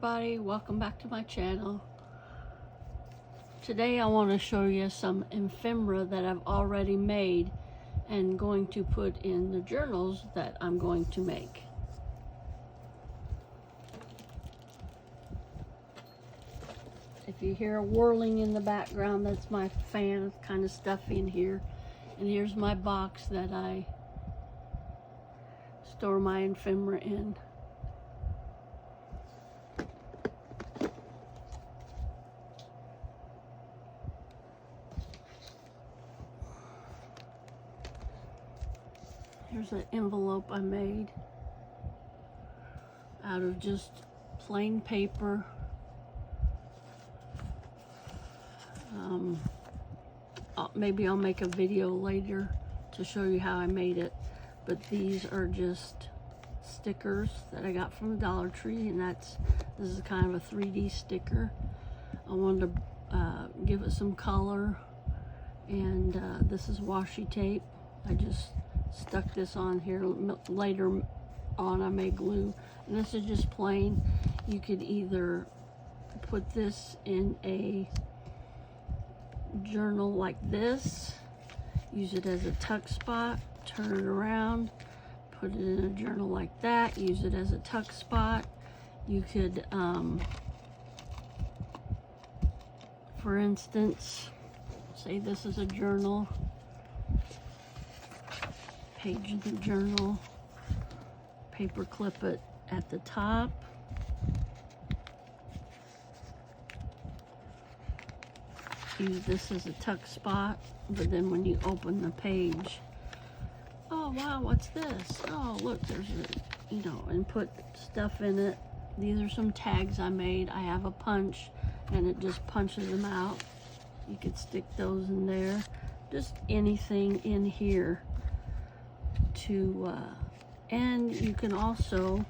everybody, welcome back to my channel. Today I want to show you some ephemera that I've already made and going to put in the journals that I'm going to make. If you hear a whirling in the background, that's my fan. It's kind of stuffy in here. And here's my box that I store my ephemera in. Here's an envelope I made out of just plain paper. Maybe I'll make a video later to show you how I made it, but these are just stickers that I got from the Dollar Tree, and this is kind of a 3D sticker. I wanted to give it some color, and this is washi tape. I just stuck this on here. Later on I made glue, and this is just plain. You could either put this in a journal like this, use it as a tuck spot, turn it around, put it in a journal like that, use it as a tuck spot. You could for instance, say this is a journal, page of the journal, paper clip it at the top, use this as a tuck spot, but then when you open the page, oh wow, what's this? Oh look, there's a, and put stuff in it. These are some tags I made. I have a punch and it just punches them out. You could stick those in there. Just anything in here to, and you can also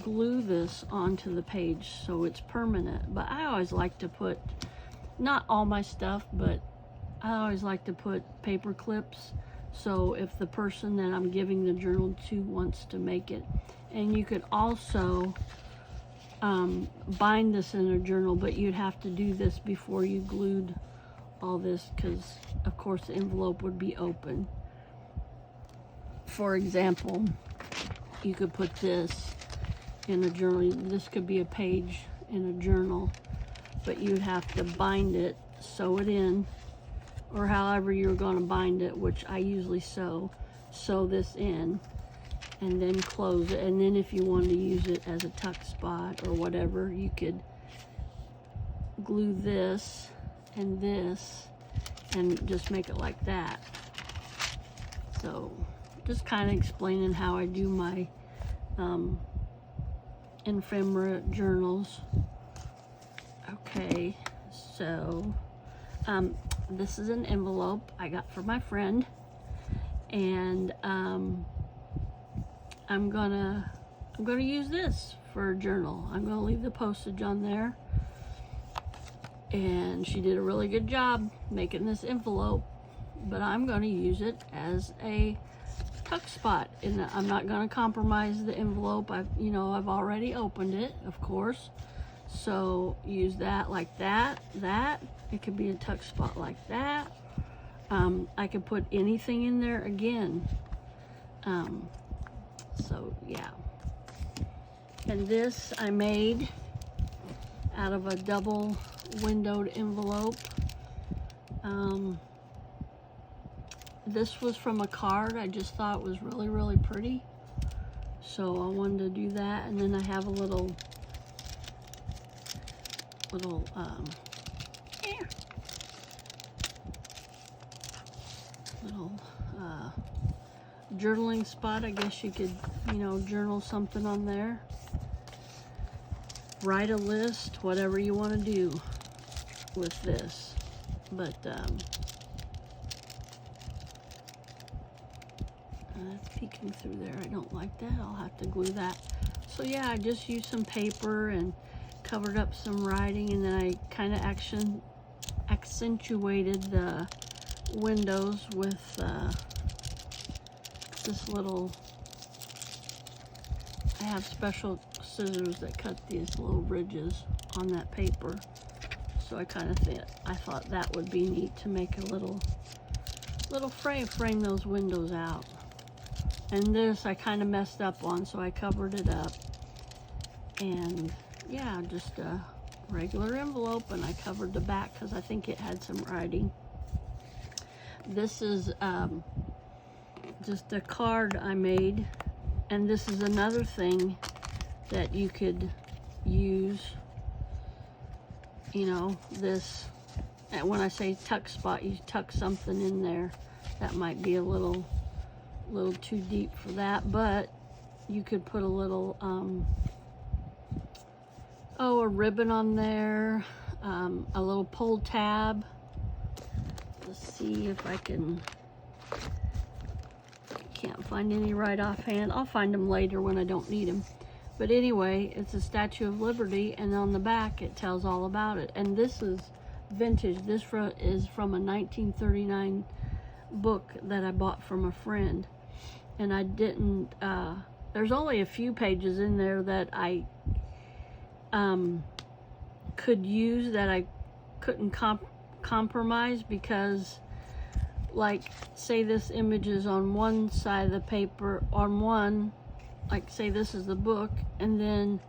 glue this onto the page so it's permanent. But I always like to put, not all my stuff, but I always like to put paper clips, so if the person that I'm giving the journal to wants to make it. And you could also bind this in a journal, but you'd have to do this before you glued all this, because of course the envelope would be open. For example, you could put this in a journal. This could be a page in a journal, but you'd have to bind it, sew it in, or however you're going to bind it, which I usually sew this in, and then close it. And then if you wanted to use it as a tuck spot or whatever, you could glue this and just make it like that. So just kind of explaining how I do my ephemera journals. Okay, so this is an envelope I got from my friend, and I'm gonna use this for a journal. I'm gonna leave the postage on there, and she did a really good job making this envelope, but I'm gonna use it as a tuck spot, and I'm not gonna compromise the envelope. I've already opened it, of course. So use that like that. It could be a tuck spot like that. I could put anything in there again. So yeah. And this I made out of a double windowed envelope. This was from a card I just thought was really, really pretty. So I wanted to do that. And then I have a little journaling spot. I guess you could, journal something on there. Write a list, whatever you want to do with this. But that's peeking through there. I don't like that. I'll have to glue that. So yeah, I just used some paper and covered up some writing, and then I kind of accentuated the windows with this little, I have special scissors that cut these little ridges on that paper. So I thought that would be neat to make a little frame those windows out. And this I kind of messed up on, so I covered it up. And yeah, just a regular envelope, and I covered the back because I think it had some writing. This is just a card I made, and this is another thing that you could use, you know, this, and when I say tuck spot, you tuck something in there. That might be a little too deep for that, but you could put a little a ribbon on there, a little pull tab. Let's see if I can't find any right offhand. I'll find them later when I don't need them. But anyway, it's a Statue of Liberty, and on the back it tells all about it. And this is vintage. This is from a 1939 book that I bought from a friend. And I didn't, there's only a few pages in there that I could use, that I couldn't compromise, because, like, say this image is on one side of the paper, on one, like say this is the book, and then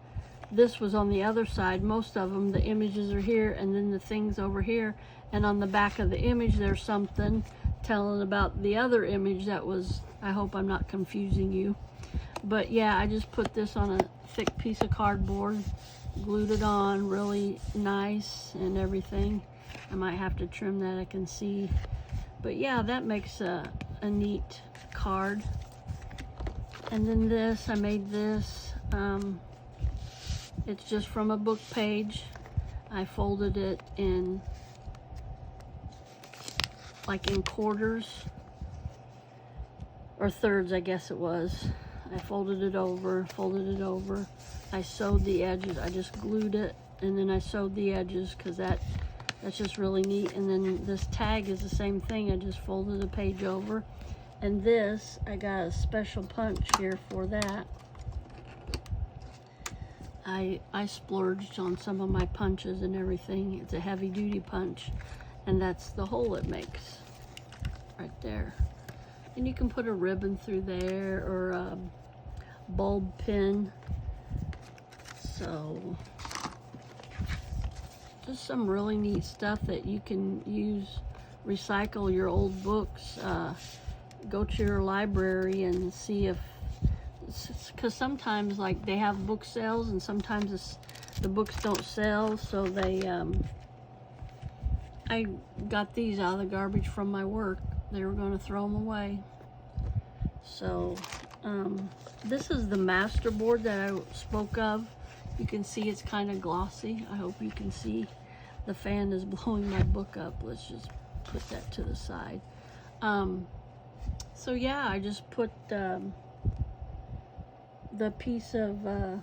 this was on the other side. Most of them, the images are here, and then the things over here, and on the back of the image there's something telling about the other image that was, I hope I'm not confusing you. But yeah, I just put this on a thick piece of cardboard, glued it on really nice and everything. I might have to trim that, I can see. But yeah, that makes a neat card. And then this, I made this. It's just from a book page. I folded it in, like in quarters, or thirds, I guess it was. I folded it over. I sewed the edges. I just glued it, and then I sewed the edges, because that's just really neat. And then this tag is the same thing. I just folded the page over. And this, I got a special punch here for that. I splurged on some of my punches and everything. It's a heavy duty punch, and that's the hole it makes right there. And you can put a ribbon through there, or a bulb pin. So just some really neat stuff that you can use. Recycle your old books. Go to your library and see if, because sometimes, like, they have book sales, and sometimes the books don't sell. So I got these out of the garbage from my work. They were going to throw them away. So this is the master board that I spoke of. You can see it's kind of glossy. I hope you can see. The fan is blowing my book up. Let's just put that to the side. So yeah, I just put the piece of the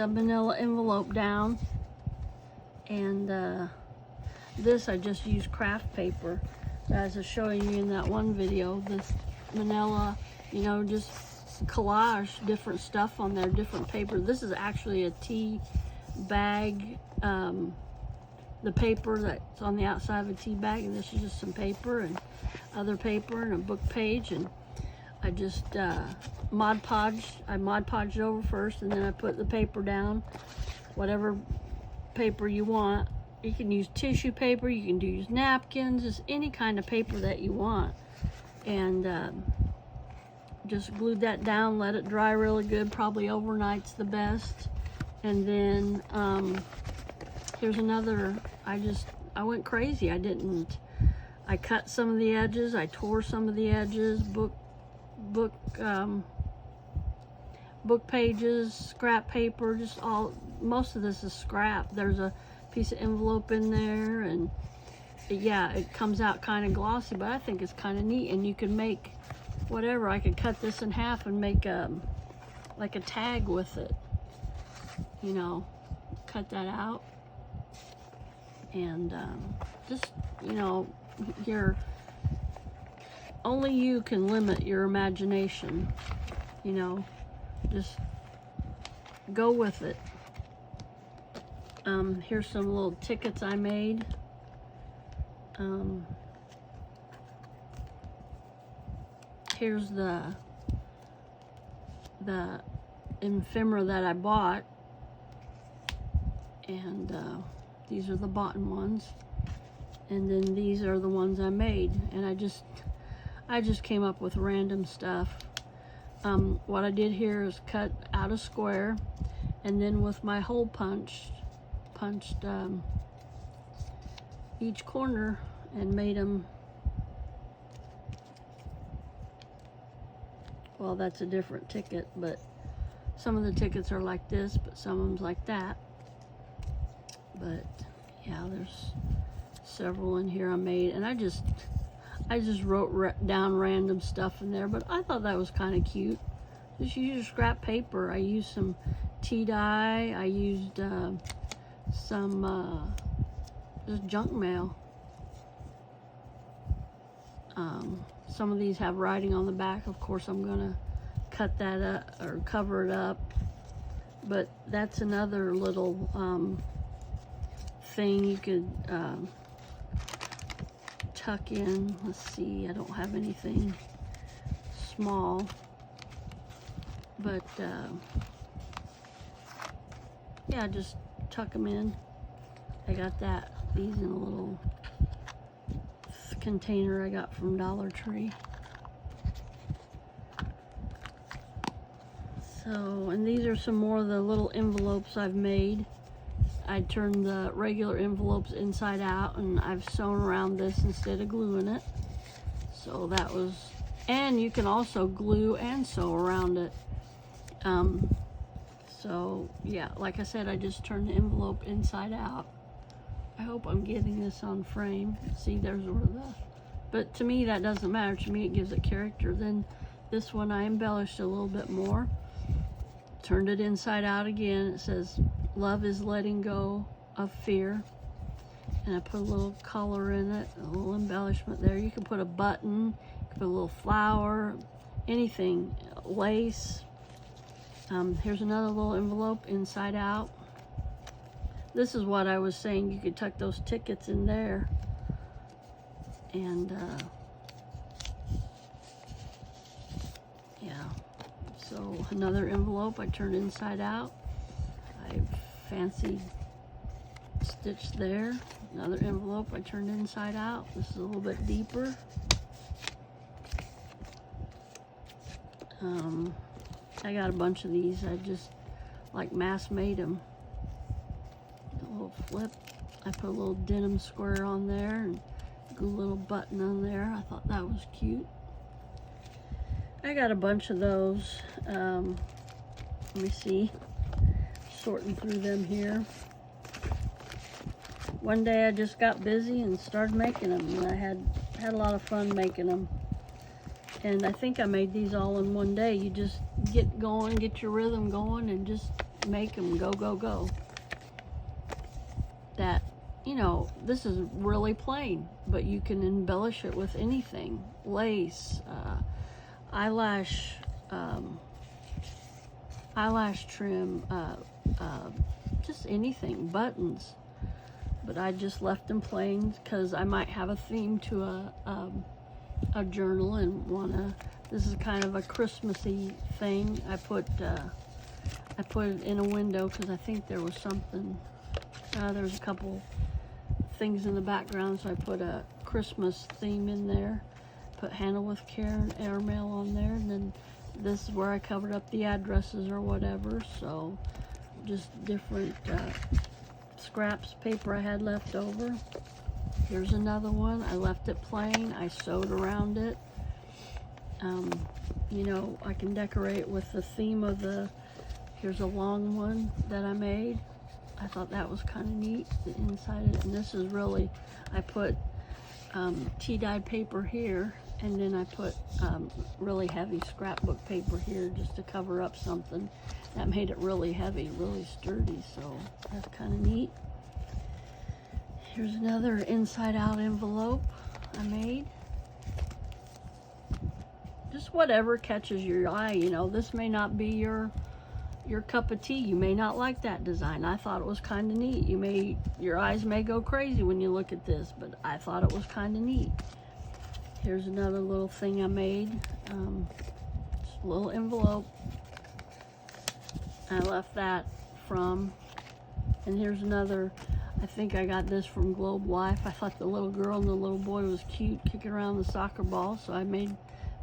manila envelope down, and this I just used craft paper, as I was showing you in that one video. This manila, you know, just collage different stuff on there, different paper. This is actually a tea bag. The paper that's on the outside of a tea bag, and this is just some paper and other paper and a book page. And I just Mod Podged it over first, and then I put the paper down, whatever paper you want. You can use tissue paper, you can use napkins, just any kind of paper that you want. And just glued that down, let it dry really good, probably overnight's the best. And then here's another. I went crazy. I cut some of the edges, I tore some of the edges, book pages, scrap paper, just most of this is scrap. There's a piece of envelope in there, and yeah, it comes out kind of glossy, but I think it's kind of neat. And you can make whatever. I could cut this in half and make like a tag with it, you know, cut that out. And just, you know, only you can limit your imagination, you know, just go with it. Here's some little tickets I made. Here's the ephemera that I bought, and these are the bought ones, and then these are the ones I made, and I just came up with random stuff. What I did here is cut out a square, and then with my hole punched each corner and made them. Well, that's a different ticket, but some of the tickets are like this, but some of them's like that. But yeah, there's several in here I made, and I just wrote down random stuff in there, but I thought that was kind of cute. Just use scrap paper. I used some tea dye. I used some just junk mail. Some of these have writing on the back. Of course, I'm gonna cut that up or cover it up. But that's another little thing you could tuck in. Let's see, I don't have anything small, but yeah, just tuck them in. I got these in a little container I got from Dollar Tree. So, and these are some more of the little envelopes I've made. I turned the regular envelopes inside out, and I've sewn around this instead of gluing it. So that was, and you can also glue and sew around it. So yeah, like I said, I just turned the envelope inside out. I hope I'm getting this on frame. See, there's where but to me that doesn't matter. To me it gives it character. Then this one I embellished a little bit more. Turned it inside out again. It says, "Love is letting go of fear." And I put a little color in it, a little embellishment there. You can put a button, you can put a little flower, anything, lace. Here's another little envelope inside out. This is what I was saying, you could tuck those tickets in there. And yeah, so another envelope I turned inside out. I fancy stitched there. Another envelope I turned inside out. This is a little bit deeper. I got a bunch of these. I just like mass made them. A little flip. I put a little denim square on there and a little button on there. I thought that was cute. I got a bunch of those. Let me see. Sorting through them here. One day I just got busy and started making them, and I had a lot of fun making them. And I think I made these all in one day. You just get going, get your rhythm going, and just make them go, go, go. That, you know, this is really plain, but you can embellish it with anything. Lace, eyelash trim, just anything, buttons. But I just left them plain because I might have a theme to a journal and this is kind of a Christmassy thing. I put it in a window because I think there was something, there's a couple things in the background, so I put a Christmas theme in there. Put Handle with Care and airmail on there, and then this is where I covered up the addresses or whatever. So just different scraps paper I had left over. Here's another one. I left it plain. I sewed around it. You know, I can decorate with the theme of here's a long one that I made. I thought that was kind of neat, the inside of it. And this is really, I put tea-dyed paper here, and then I put really heavy scrapbook paper here just to cover up something. That made it really heavy, really sturdy, so that's kind of neat. Here's another inside-out envelope I made. just whatever catches your eye. You know, this may not be your cup of tea. You may not like that design. I thought it was kind of neat. Your eyes may go crazy when you look at this, but I thought it was kind of neat. Here's another little thing I made. Just a little envelope. I left that from, and here's another. I think I got this from Globe Life. I thought the little girl and the little boy was cute kicking around the soccer ball, so I made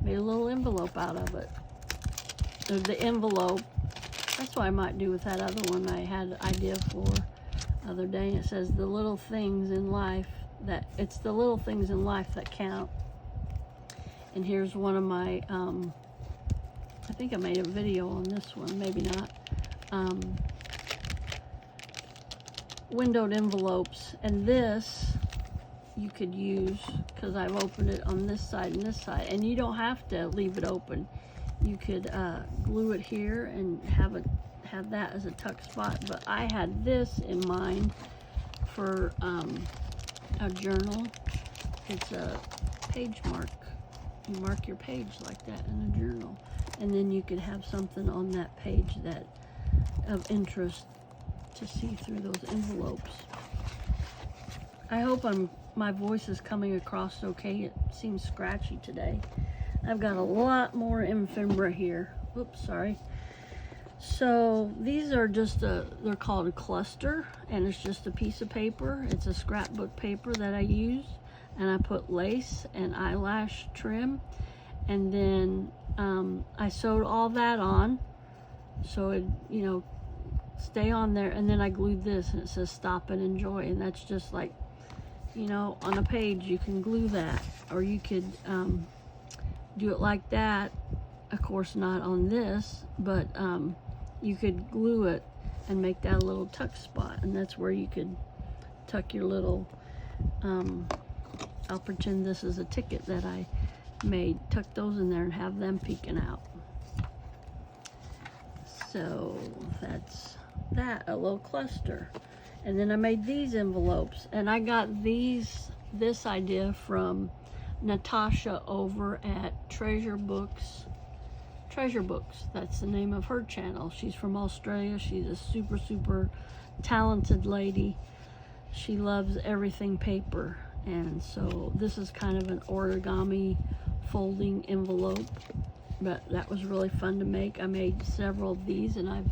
a little envelope out of it. The envelope, that's what I might do with that other one I had an idea for the other day. It says the little things in life it's the little things in life that count. And here's one of my, I think I made a video on this one, maybe not. Windowed envelopes, and this you could use because I've opened it on this side and this side, and you don't have to leave it open. You could glue it here and have that as a tuck spot, but I had this in mind for a journal. It's a page mark. You mark your page like that in a journal, and then you could have something on that page that of interest to see through those envelopes. I hope my voice is coming across okay. It seems scratchy today. I've got a lot more ephemera here. Oops, sorry. So these are just they're called a cluster, and it's just a piece of paper. It's a scrapbook paper that I use, and I put lace and eyelash trim, and then I sewed all that on so it, you know, stay on there, and then I glued this, and it says stop and enjoy, and that's just like, you know, on a page you can glue that, or you could do it like that. Of course not on this, but you could glue it and make that a little tuck spot, and that's where you could tuck your little I'll pretend this is a ticket that I made, tuck those in there and have them peeking out. So that's that, a little cluster. And then I made these envelopes, and I got this idea from Natasha over at Treasure Books. That's the name of her channel. She's from Australia. She's a super talented lady. She loves everything paper, and so this is kind of an origami folding envelope, but that was really fun to make. I made several of these, and I've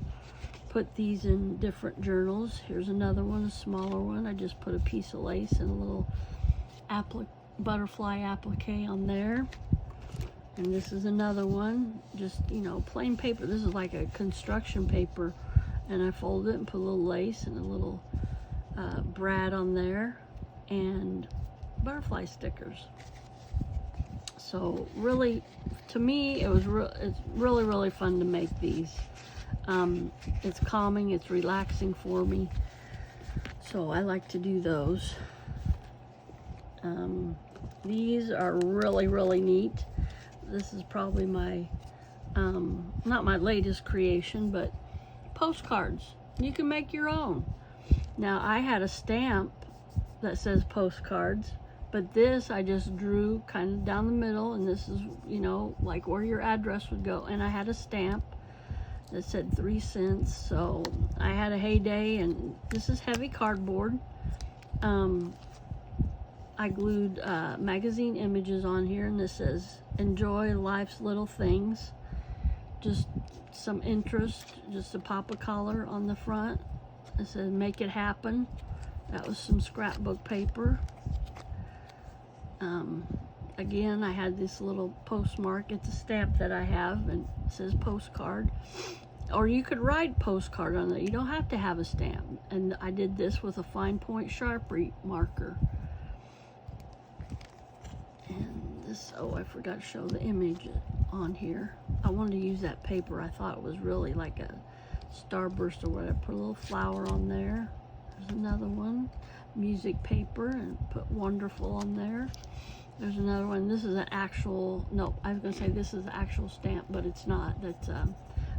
put these in different journals. Here's another one, a smaller one. I just put a piece of lace and a little butterfly applique on there. And this is another one, just, you know, plain paper. This is like a construction paper, and I folded it and put a little lace and a little brad on there and butterfly stickers. So really, to me, it's really fun to make these. It's calming, it's relaxing for me, so I like to do those. These are really neat. This is probably my not my latest creation, but postcards. You can make your own. Now I had a stamp that says postcards, but this I just drew kind of down the middle, and this is, you know, like where your address would go, and I had a stamp that said 3 cents. So I had a heyday, and this is heavy cardboard. I glued magazine images on here, and this says enjoy life's little things. Just some interest, just a pop of color on the front. It says make it happen. That was some scrapbook paper. Again, I had this little postmark. It's a stamp that I have, and it says postcard. Or you could write postcard on it. You don't have to have a stamp. And I did this with a fine point Sharpie marker. And this, oh, I forgot to show the image on here. I wanted to use that paper. I thought it was really like a starburst or whatever. Put a little flower on there. There's another one. Music paper, and put wonderful on there. There's another one. This is an actual, no, I was going to say this is an actual stamp, but it's not. That's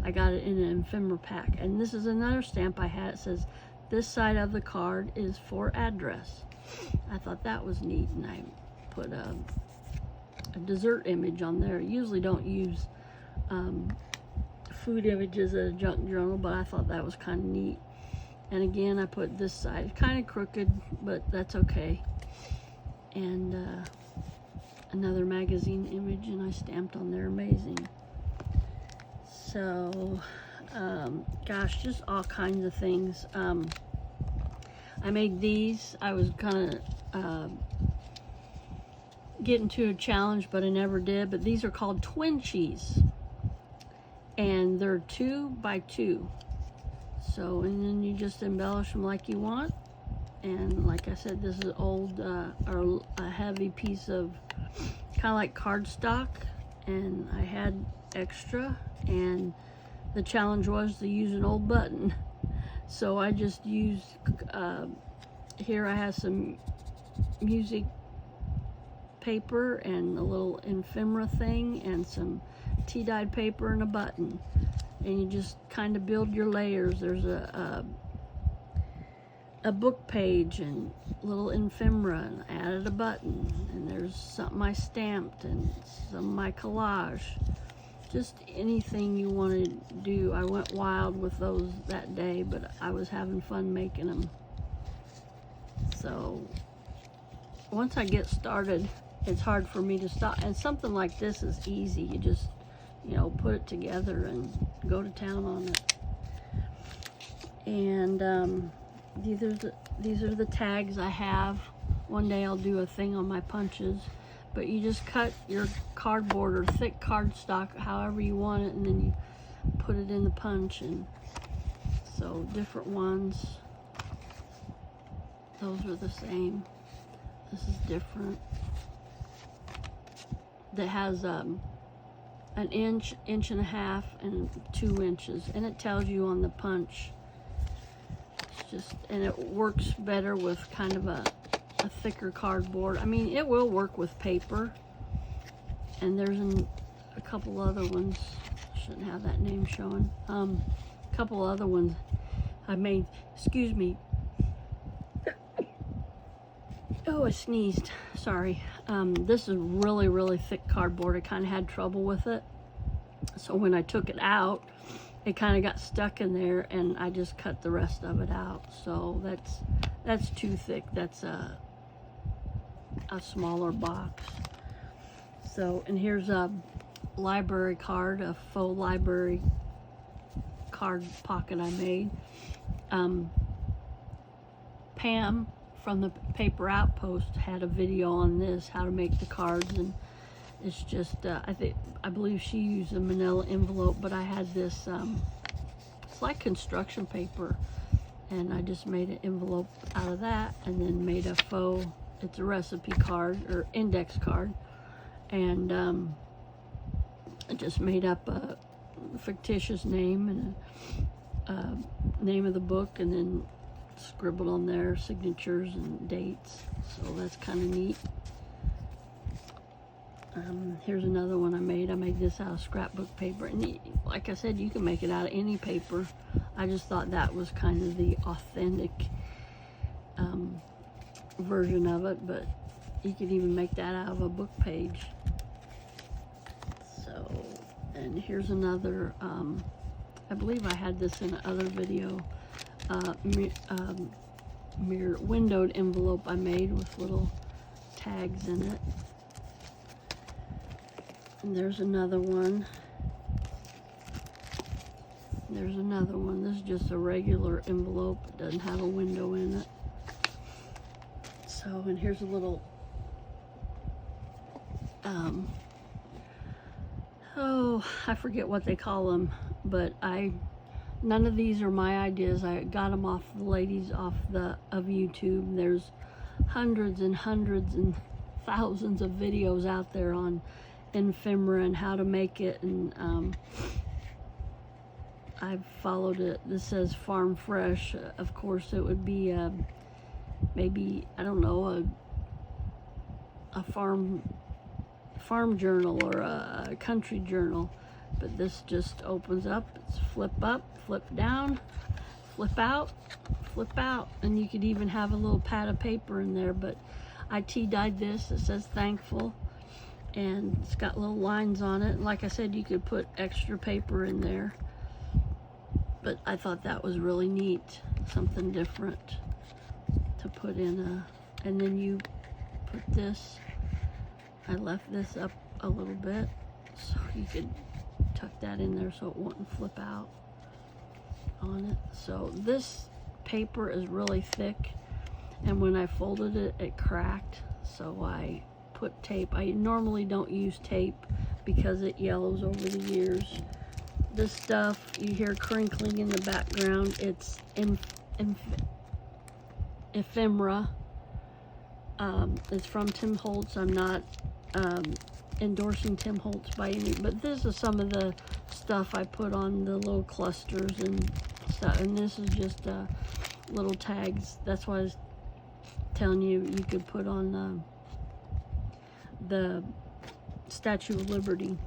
I got it in an ephemera pack. And this is another stamp I had. It says, this side of the card is for address. I thought that was neat, and I put a dessert image on there. I usually don't use food images at a junk journal, but I thought that was kind of neat. And again, I put this side kind of crooked, but that's okay. And another magazine image, and I stamped on there, amazing. So gosh, just all kinds of things. I made these. I was kind of getting to a challenge, but I never did. But these are called twin cheese, and they're 2 by 2. So, and then you just embellish them like you want. And like I said, this is old or a heavy piece of kind of like cardstock, and I had extra, and the challenge was to use an old button. So I just used here I have some music paper and a little ephemera thing and some tea-dyed paper and a button, and you just kind of build your layers. There's a book page and little ephemera, and I added a button, and there's something I stamped and some of my collage. Just anything you want to do. I went wild with those that day, but I was having fun making them. So once I get started, it's hard for me to stop. And something like this is easy. You just, you know, put it together and go to town on it. And these are the tags I have. One day I'll do a thing on my punches. But you just cut your cardboard or thick cardstock however you want it, and then you put it in the punch. And so different ones. Those are the same. This is different. That has an inch, inch and a half, and 2 inches, and it tells you on the punch. It's just, and it works better with kind of a thicker cardboard. I mean, it will work with paper. And there's a couple other ones. Shouldn't have that name showing. A couple other ones I made. Excuse me. Oh, I sneezed. Sorry. This is really, really thick cardboard. I kind of had trouble with it. So when I took it out, it kind of got stuck in there, and I just cut the rest of it out. So that's too thick. That's a smaller box. So, and here's a library card, a faux library card pocket I made. Pam from the Paper Outpost had a video on this, how to make the cards, and it's just I believe she used a manila envelope, but I had this it's like construction paper, and I just made an envelope out of that, and then made a faux, it's a recipe card or index card, and I just made up a fictitious name and a name of the book, and then scribbled on there signatures and dates. So that's kind of neat. Here's another one I made. I made this out of scrapbook paper, and like I said, you can make it out of any paper. I just thought that was kind of the authentic version of it, but you could even make that out of a book page. So, and here's another, I believe I had this in another video, mirror windowed envelope I made with little tags in it. And there's another one. There's another one. This is just a regular envelope. It doesn't have a window in it. So, and here's a little, oh, I forget what they call them, but none of these are my ideas. I got them off the ladies of YouTube. There's hundreds and hundreds and thousands of videos out there on ephemera and how to make it, and I've followed it. This says farm fresh. Of course it would be maybe, I don't know, a farm journal or a country journal, but this just opens up. It's flip up, flip down, flip out, and you could even have a little pad of paper in there. But I tea-dyed this. It says thankful, and it's got little lines on it. Like I said, you could put extra paper in there, but I thought that was really neat, something different to put in and then you put this, I left this up a little bit so you could tuck that in there so it wouldn't flip out on it. So this paper is really thick, and when I folded it, it cracked, so I put tape. I normally don't use tape because it yellows over the years. This stuff, you hear crinkling in the background, it's ephemera. It's from Tim Holtz. I'm not endorsing Tim Holtz by any, but this is some of the stuff I put on the little clusters and stuff, and this is just little tags. That's why I was telling you you could put on the Statue of Liberty.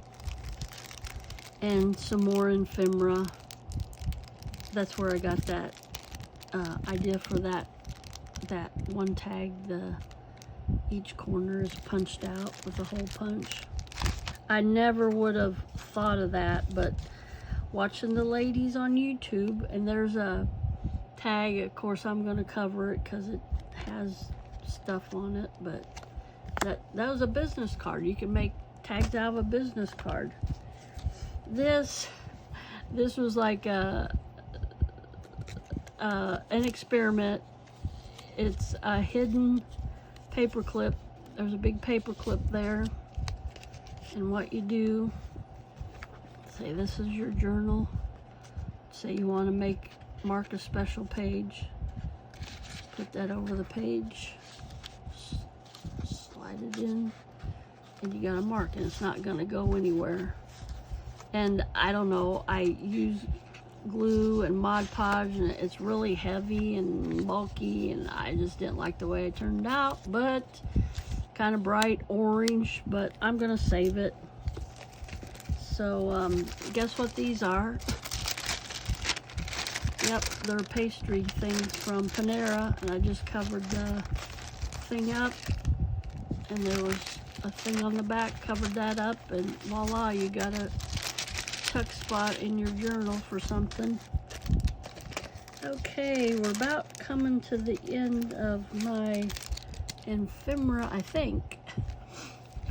And some more ephemera. That's where I got that idea for that one tag. Each corner is punched out with a hole punch. I never would have thought of that, but watching the ladies on YouTube, and there's a tag, of course I'm going to cover it because it has stuff on it, but that was a business card. You can make tags out of a business card. This was like an experiment. It's a hidden paperclip. There's a big paperclip there, and what you do, say this is your journal, say you want to mark a special page, put that over the page, slide it in, and you gotta mark, and it's not gonna go anywhere. And I don't know, I use glue and Mod Podge, and it's really heavy and bulky, and I just didn't like the way it turned out, but kind of bright orange, but I'm gonna save it. So guess what these are? Yep, they're pastry things from Panera, and I just covered the thing up, and there was a thing on the back, covered that up, and voila, you got a tuck spot in your journal for something. Okay, we're about coming to the end of my ephemera, I think.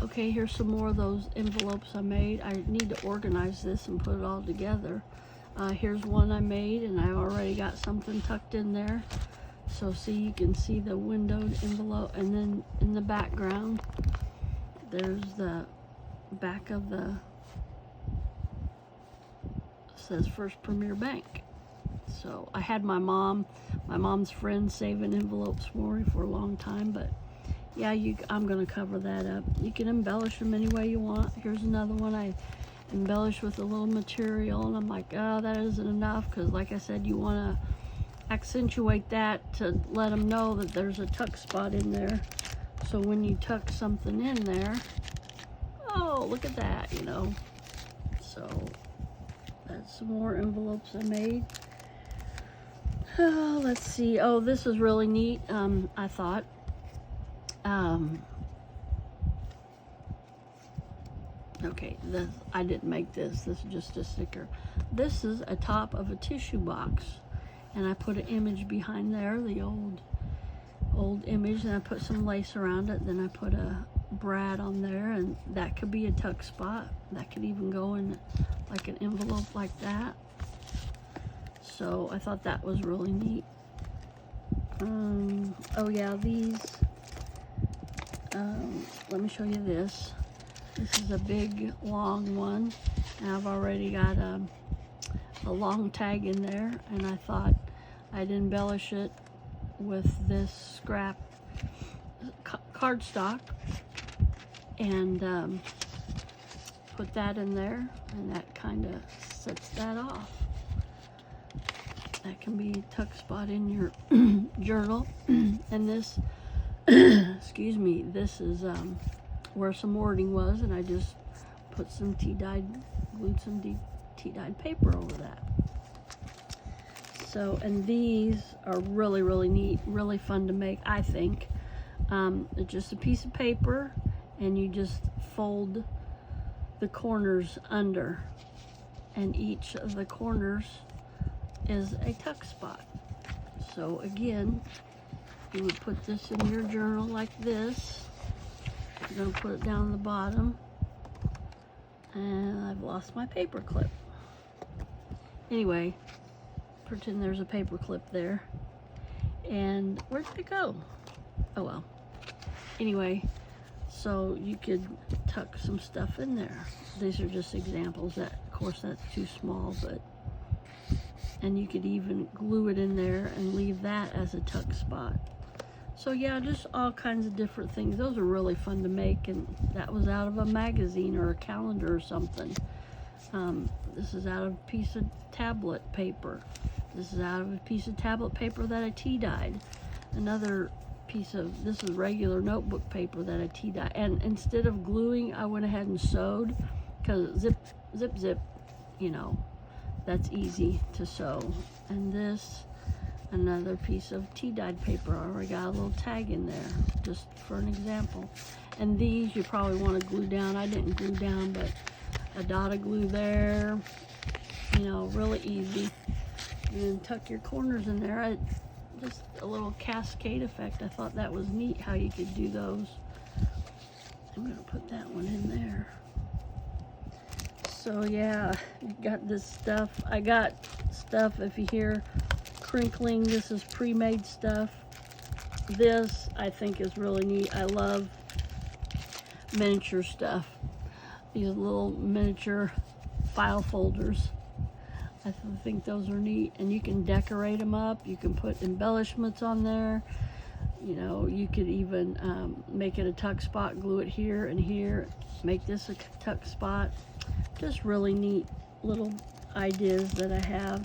Okay, here's some more of those envelopes I made. I need to organize this and put it all together. Here's one I made, and I've already got something tucked in there. So see, you can see the windowed envelope, and then in the background, there's the back of the, says First Premier Bank. So I had my mom's friend saving envelopes for me for a long time, but yeah, I'm gonna cover that up. You can embellish them any way you want. Here's another one I embellished with a little material, and I'm like, oh, that isn't enough, because like I said, you want to accentuate that to let them know that there's a tuck spot in there. So when you tuck something in there, oh, look at that, you know. So that's some more envelopes I made. Oh, let's see. Oh, this is really neat. I thought. Okay, I didn't make this. This is just a sticker. This is a top of a tissue box, and I put an image behind there, the old image, and I put some lace around it. Then I put a brad on there, and that could be a tuck spot. That could even go in like an envelope like that. So I thought that was really neat. Oh yeah, these. Let me show you this. This is a big, long one, and I've already got a long tag in there, and I thought I'd embellish it with this scrap cardstock, and put that in there, and that kind of sets that off. That can be a tuck spot in your journal. And this, excuse me, this is where some wording was, and I just put some glued some tea-dyed paper over that. So, and these are really, really neat, really fun to make, I think. It's just a piece of paper, and you just fold the corners under, and each of the corners is a tuck spot. So again, you would put this in your journal like this. I'm going to put it down the bottom, and I've lost my paper clip. Anyway, pretend there's a paper clip there. And where'd it go? Oh well. Anyway, so you could tuck some stuff in there. These are just examples. That, of course, that's too small, but, and you could even glue it in there and leave that as a tuck spot. So yeah, just all kinds of different things. Those are really fun to make, and that was out of a magazine or a calendar or something. This is out of a piece of tablet paper. This is out of a piece of tablet paper that I tea dyed. Another piece of, this is regular notebook paper that I tea dyed. And instead of gluing, I went ahead and sewed, because zip, zip, zip, you know, that's easy to sew. And this, another piece of tea dyed paper. I already got a little tag in there, just for an example. And these you probably want to glue down. I didn't glue down, but a dot of glue there, you know, really easy. And tuck your corners in there. Just a little cascade effect. I thought that was neat how you could do those. I'm gonna put that one in there. So yeah, you got this stuff. I got stuff, if you hear crinkling, this is pre-made stuff. This I think is really neat. I love miniature stuff. These little miniature file folders. I think those are neat, and you can decorate them up. You can put embellishments on there. You know, you could even make it a tuck spot, glue it here and here, make this a tuck spot. Just really neat little ideas that I have.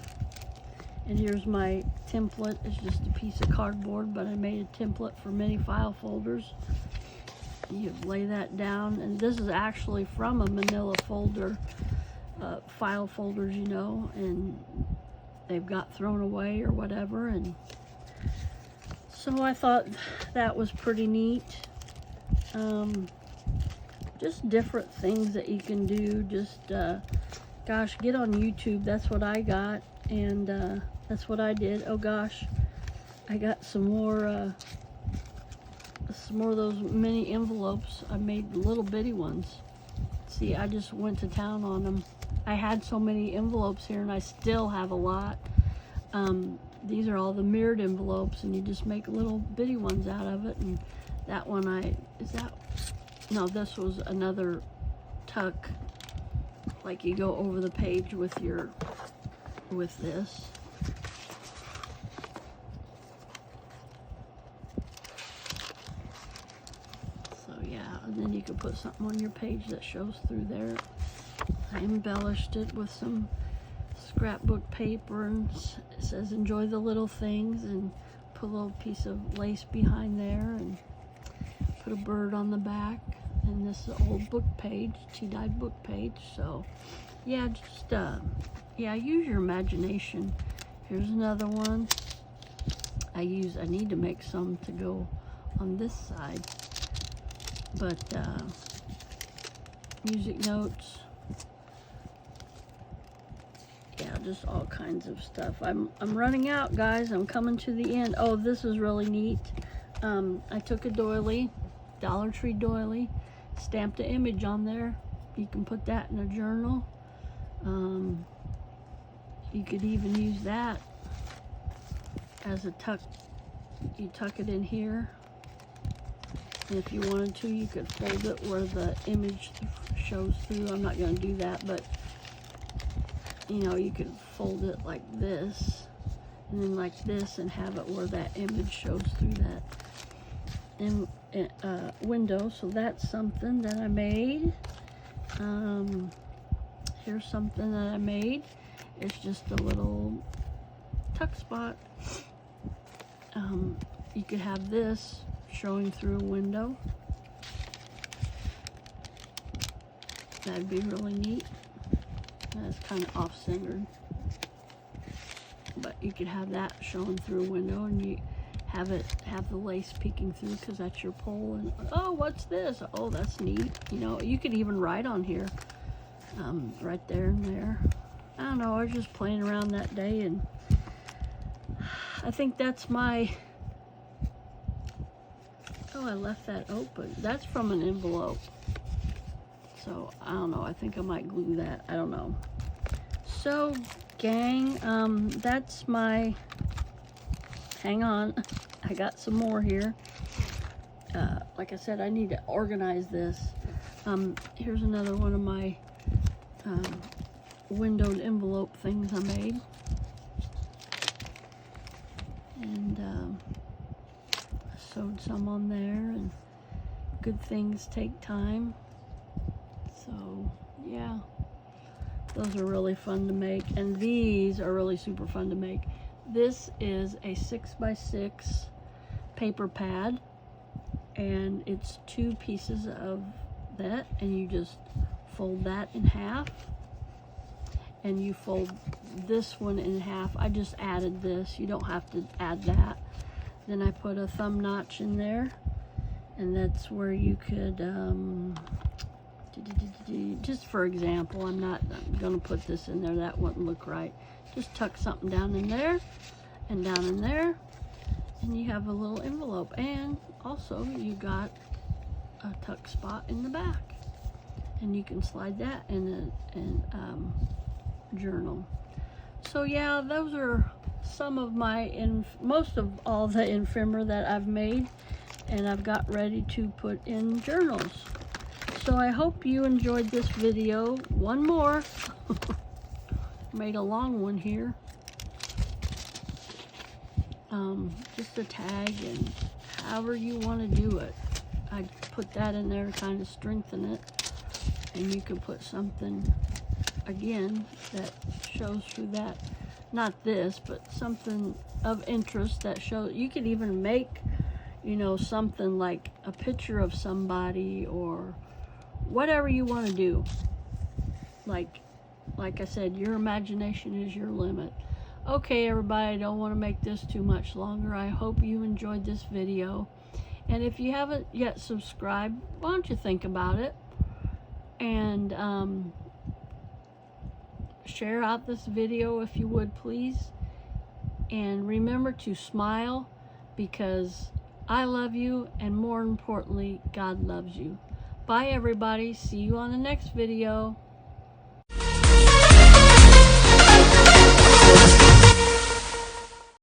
And here's my template. It's just a piece of cardboard, but I made a template for mini file folders. You lay that down, and this is actually from a manila folder. File folders, you know, and they've got thrown away or whatever, and so I thought that was pretty neat. Just different things that you can do. Just gosh, get on YouTube. That's what I got, and that's what I did. Oh gosh, I got some more of those mini envelopes. I made little bitty ones. See, I just went to town on them. I had so many envelopes here, and I still have a lot. These are all the mirrored envelopes, and you just make little bitty ones out of it. And that one, no, this was another tuck, like you go over the page with this. So yeah, and then you can put something on your page that shows through there. I embellished it with some scrapbook paper, and it says enjoy the little things, and put a little piece of lace behind there, and put a bird on the back. And this is an old book page, tea-dyed book page. So yeah, just yeah, use your imagination. Here's another one. I need to make some to go on this side, but music notes. Yeah, just all kinds of stuff. I'm running out, guys. I'm coming to the end. Oh, this is really neat. I took a doily, Dollar Tree doily, stamped an image on there. You can put that in a journal. You could even use that as a tuck. You tuck it in here. And if you wanted to, you could fold it where the image shows through. I'm not going to do that, but you know, you could fold it like this, and then like this, and have it where that image shows through that window. So that's something that I made. Here's something that I made. It's just a little tuck spot. You could have this showing through a window. That'd be really neat. That's kind of off-centered, but you could have that showing through a window, and you have the lace peeking through, because that's your pole. And oh, what's this? Oh, that's neat. You know, you could even write on here, right there and there. I don't know, I was just playing around that day, and I think that's my, oh, I left that open. That's from an envelope. So I don't know, I think I might glue that, I don't know. So gang, that's my, hang on, I got some more here. Like I said, I need to organize this. Here's another one of my windowed envelope things I made. And I sewed some on there, and good things take time. So yeah, those are really fun to make, and these are really super fun to make. This is a 6x6 paper pad, and it's 2 pieces of that, and you just fold that in half, and you fold this one in half. I just added this, you don't have to add that. Then I put a thumb notch in there, and that's where you could just for example, I'm gonna put this in there, that wouldn't look right. Just tuck something down in there and down in there, and you have a little envelope. And also you got a tuck spot in the back, and you can slide that in a journal. So yeah, those are some of my most of all the ephemera that I've made, and I've got ready to put in journals. So I hope you enjoyed this video. One more. Made a long one here. Just a tag, and however you want to do it. I put that in there to kind of strengthen it. And you could put something, again, that shows through that. Not this, but something of interest that shows. You could even make, you know, something like a picture of somebody, or whatever you want to do. Like I said, your imagination is your limit. Okay, everybody, I don't want to make this too much longer. I hope you enjoyed this video. And if you haven't yet subscribed, why don't you think about it? And share out this video if you would, please. And remember to smile, because I love you, and more importantly, God loves you. Bye everybody, see you on the next video.